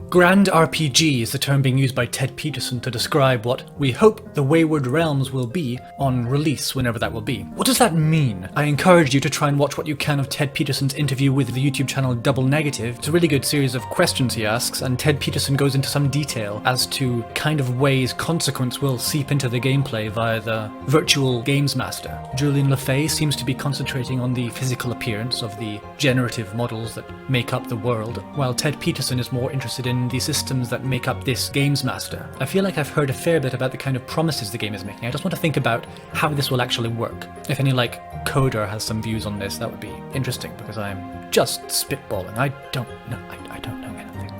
Grand RPG is the term being used by Ted Peterson to describe what we hope the Wayward Realms will be on release, whenever that will be. What does that mean? I encourage you to try and watch what you can of Ted Peterson's interview with the YouTube channel Double Negative. It's a really good series of questions he asks, and Ted Peterson goes into some detail as to kind of ways consequence will seep into the gameplay via the virtual games master. Julian LaFay seems to be concentrating on the physical appearance of the generative models that make up the world, while Ted Peterson is more interested in the systems that make up this games master. I feel like I've heard a fair bit about the kind of promises the game is making. I just want to think about how this will actually work. If any coder has some views on this, that would be interesting, because I'm just spitballing. I don't know anything.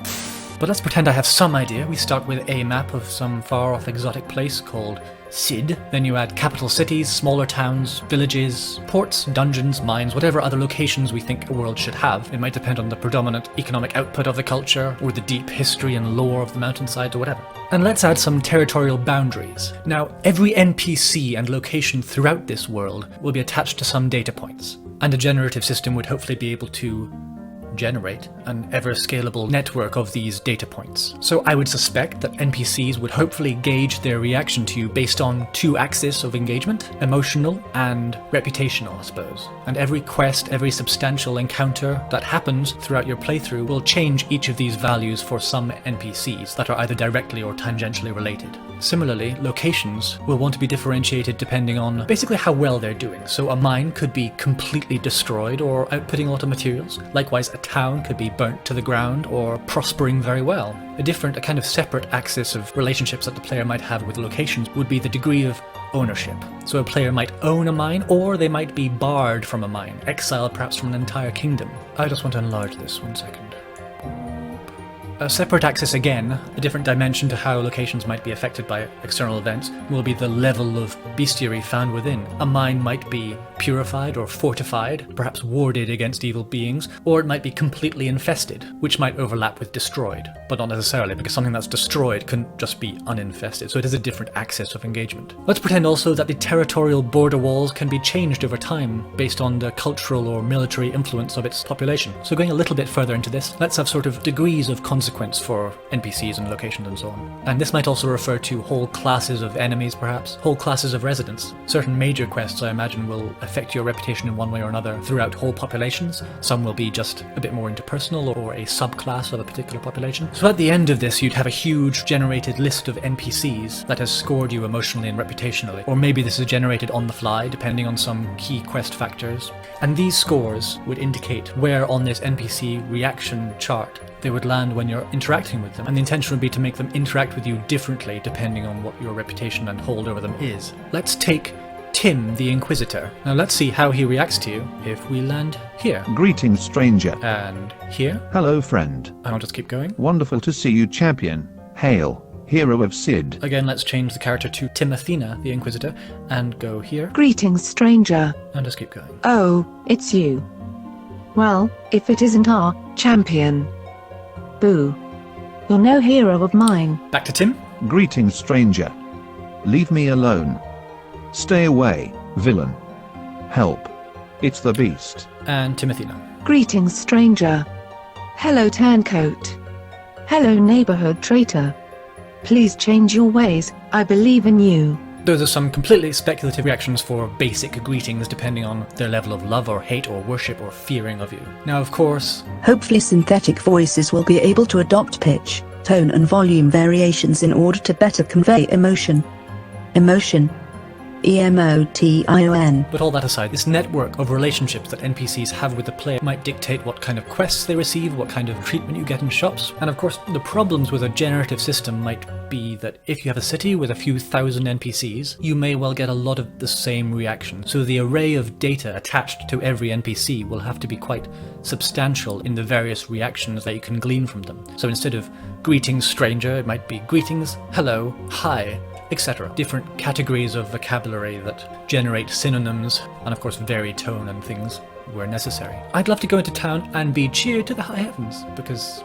But let's pretend I have some idea. We start with a map of some far-off exotic place called Sid. Then you add capital cities, smaller towns, villages, ports, dungeons, mines, whatever other locations we think a world should have. It might depend on the predominant economic output of the culture, or the deep history and lore of the mountainsides, or whatever. And let's add some territorial boundaries. Now, every NPC and location throughout this world will be attached to some data points, and a generative system would hopefully be able to generate an ever-scalable network of these data points. So I would suspect that NPCs would hopefully gauge their reaction to you based on two axes of engagement, emotional and reputational, I suppose. And every quest, every substantial encounter that happens throughout your playthrough will change each of these values for some NPCs that are either directly or tangentially related. Similarly, locations will want to be differentiated depending on basically how well they're doing. So a mine could be completely destroyed or outputting a lot of materials. Likewise, a town could be burnt to the ground or prospering very well. A kind of separate axis of relationships that the player might have with locations would be the degree of ownership. So a player might own a mine, or they might be barred from a mine, exiled perhaps from an entire kingdom. I just want to enlarge this 1 second. A separate axis again, a different dimension to how locations might be affected by external events, will be the level of bestiary found within. A mine might be purified or fortified, perhaps warded against evil beings, or it might be completely infested, which might overlap with destroyed, but not necessarily, because something that's destroyed can just be uninfested, so it is a different axis of engagement. Let's pretend also that the territorial border walls can be changed over time based on the cultural or military influence of its population. So going a little bit further into this, let's have sort of degrees of consequence for NPCs and locations and so on. And this might also refer to whole classes of enemies, perhaps, whole classes of residents. Certain major quests, I imagine, will affect your reputation in one way or another throughout whole populations. Some will be just a bit more interpersonal or a subclass of a particular population. So at the end of this, you'd have a huge generated list of NPCs that has scored you emotionally and reputationally. Or maybe this is generated on the fly, depending on some key quest factors. And these scores would indicate where on this NPC reaction chart they would land when you're interacting with them, and the intention would be to make them interact with you differently depending on what your reputation and hold over them is. Let's take Tim the Inquisitor. Now let's see how he reacts to you if we land here. Greetings, stranger. And here. Hello, friend. And I'll just keep going. Wonderful to see you, champion. Hail, hero of Sid. Again, let's change the character to Timothina the Inquisitor and go here. Greetings, stranger. And just keep going. Oh, it's you. Well, if it isn't our champion. Boo. You're no hero of mine. Back to Tim. Greetings, stranger. Leave me alone. Stay away, villain. Help. It's the beast. And Timothina. Greetings, stranger. Hello, turncoat. Hello, neighborhood traitor. Please change your ways. I believe in you. Those are some completely speculative reactions for basic greetings depending on their level of love or hate or worship or fearing of you. Now, of course, hopefully synthetic voices will be able to adopt pitch, tone and volume variations in order to better convey emotion. Emotion. emotion. But all that aside, this network of relationships that NPCs have with the player might dictate what kind of quests they receive, what kind of treatment you get in shops. And of course, the problems with a generative system might be that if you have a city with a few thousand NPCs, you may well get a lot of the same reaction. So the array of data attached to every NPC will have to be quite substantial in the various reactions that you can glean from them. So instead of greetings, stranger, it might be greetings, hello, hi, etc. Different categories of vocabulary that generate synonyms and of course vary tone and things where necessary. I'd love to go into town and be cheered to the high heavens because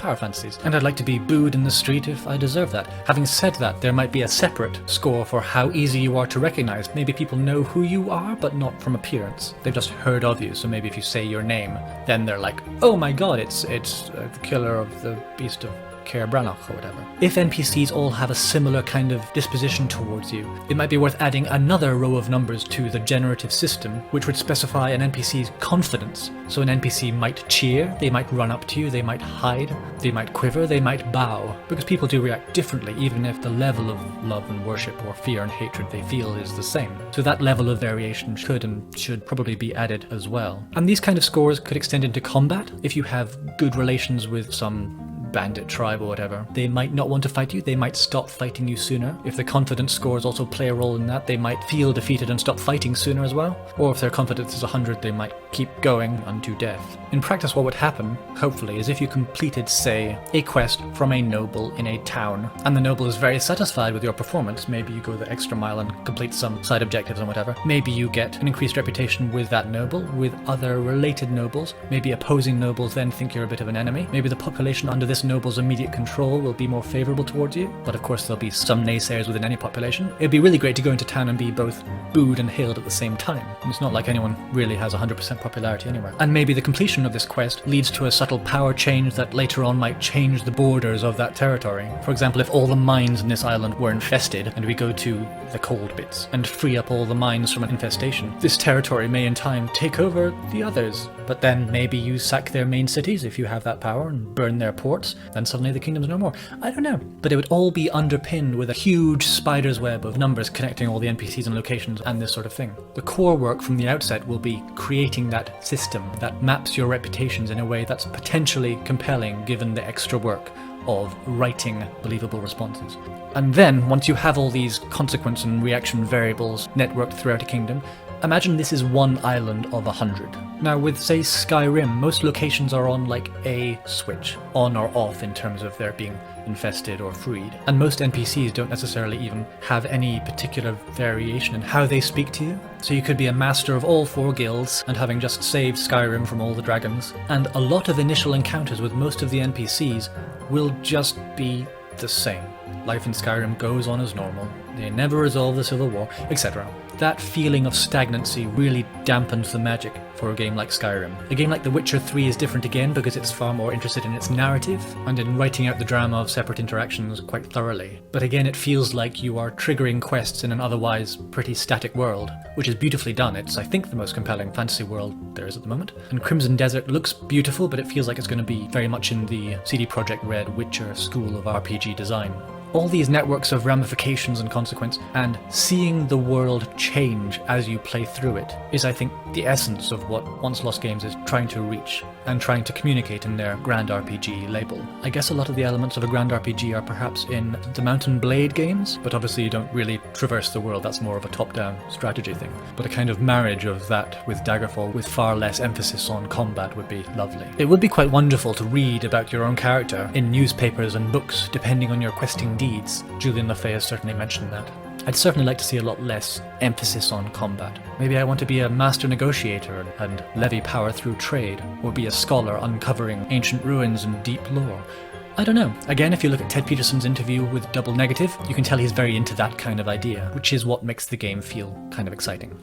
power fantasies. And I'd like to be booed in the street if I deserve that. Having said that, there might be a separate score for how easy you are to recognize. Maybe people know who you are, but not from appearance. They've just heard of you, so maybe if you say your name, then they're like, oh my god, it's the killer of the Beast of Caer Branach or whatever. If NPCs all have a similar kind of disposition towards you, it might be worth adding another row of numbers to the generative system, which would specify an NPC's confidence. So an NPC might cheer, they might run up to you, they might hide, they might quiver, they might bow, because people do react differently even if the level of love and worship or fear and hatred they feel is the same. So that level of variation could and should probably be added as well. And these kind of scores could extend into combat. If you have good relations with some bandit tribe or whatever, they might not want to fight you, they might stop fighting you sooner. If the confidence scores also play a role in that, they might feel defeated and stop fighting sooner as well. Or if their confidence is 100, they might keep going unto death. In practice, what would happen, hopefully, is if you completed, say, a quest from a noble in a town, and the noble is very satisfied with your performance, maybe you go the extra mile and complete some side objectives and whatever, maybe you get an increased reputation with that noble, with other related nobles, maybe opposing nobles then think you're a bit of an enemy, maybe the population under this noble's immediate control will be more favourable towards you, but of course there'll be some naysayers within any population. It'd be really great to go into town and be both booed and hailed at the same time. And it's not like anyone really has 100% popularity anywhere. And maybe the completion of this quest leads to a subtle power change that later on might change the borders of that territory. For example, if all the mines in this island were infested, and we go to the cold bits and free up all the mines from an infestation, this territory may in time take over the others. But then maybe you sack their main cities if you have that power and burn their ports, then suddenly the kingdom's no more. I don't know. But it would all be underpinned with a huge spider's web of numbers connecting all the NPCs and locations and this sort of thing. The core work from the outset will be creating that system that maps your reputations in a way that's potentially compelling given the extra work of writing believable responses. And then, once you have all these consequence and reaction variables networked throughout a kingdom, imagine this is one island of 100. Now with, say, Skyrim, most locations are on like a switch, on or off in terms of their being infested or freed. And most NPCs don't necessarily even have any particular variation in how they speak to you. So you could be a master of all 4 guilds and having just saved Skyrim from all the dragons, and a lot of initial encounters with most of the NPCs will just be the same. Life in Skyrim goes on as normal. They never resolve the Civil War, etc. That feeling of stagnancy really dampens the magic for a game like Skyrim. A game like The Witcher 3 is different again because it's far more interested in its narrative and in writing out the drama of separate interactions quite thoroughly. But again, it feels like you are triggering quests in an otherwise pretty static world, which is beautifully done. It's, I think, the most compelling fantasy world there is at the moment. And Crimson Desert looks beautiful, but it feels like it's going to be very much in the CD Projekt Red Witcher school of RPG design. All these networks of ramifications and consequence, and seeing the world change as you play through it, is, I think, the essence of what Once Lost Games is trying to reach and trying to communicate in their Grand RPG label. I guess a lot of the elements of a Grand RPG are perhaps in the Mount and Blade games, but obviously you don't really traverse the world, that's more of a top-down strategy thing. But a kind of marriage of that with Daggerfall with far less emphasis on combat would be lovely. It would be quite wonderful to read about your own character in newspapers and books, depending on your questing deeds. Julian LaFay has certainly mentioned that. I'd certainly like to see a lot less emphasis on combat. Maybe I want to be a master negotiator and levy power through trade, or be a scholar uncovering ancient ruins and deep lore. I don't know. Again, if you look at Ted Peterson's interview with Double Negative, you can tell he's very into that kind of idea, which is what makes the game feel kind of exciting.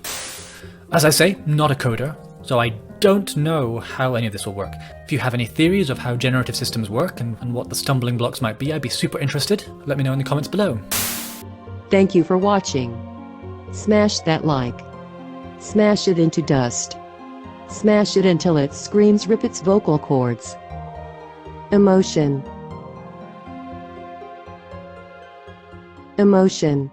As I say, not a coder, so I don't know how any of this will work. If you have any theories of how generative systems work and what the stumbling blocks might be, I'd be super interested. Let me know in the comments below. Thank you for watching. Smash that like. Smash it into dust. Smash it until it screams, rip its vocal cords. Emotion. Emotion.